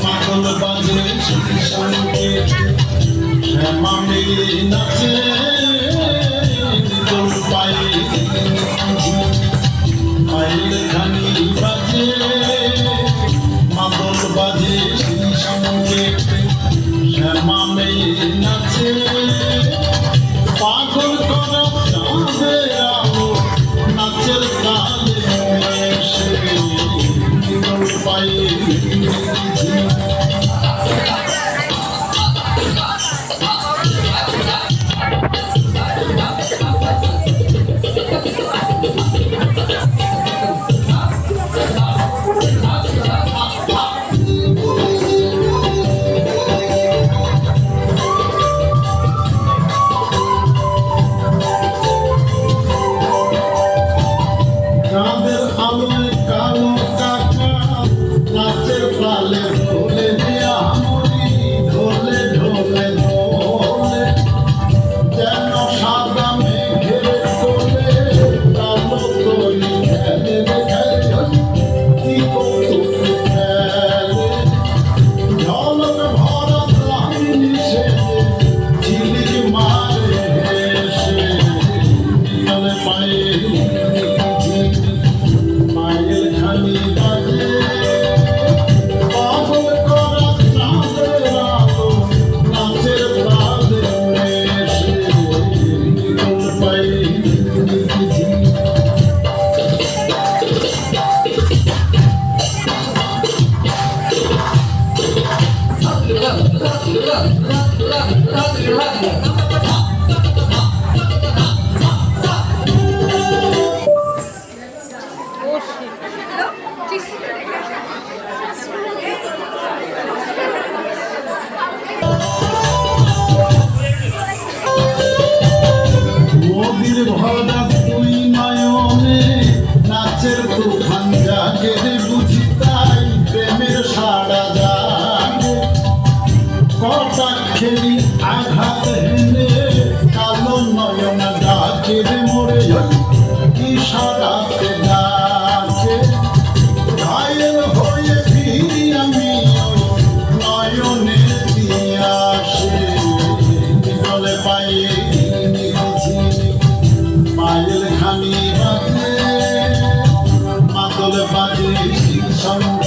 পাগল বাজে সঙ্গে শ্যামা মেয়ে নাচে তোর পায়ে পায়েল খানি বাজে পাগল বাজে সঙ্গে শ্যামা মেয়ে নাচে পাগল করা যাবে আলো নাচের তালে এসে তোর পায়ে ভরা তুই নয়নে নাচের তুফান জাগে বুঝি তাই প্রেমের সাড়া জাগে কটাক্ষেরি আঘাত হেনে কালো নয়ন ডাকে মোরে ইশারাতে ডাকে ঘায়েল হয়ে ফিরি আমি নয়নে আসে নিকলে পায়ে পায়েল খানি বাজে মাদল বাজে সঙ্গে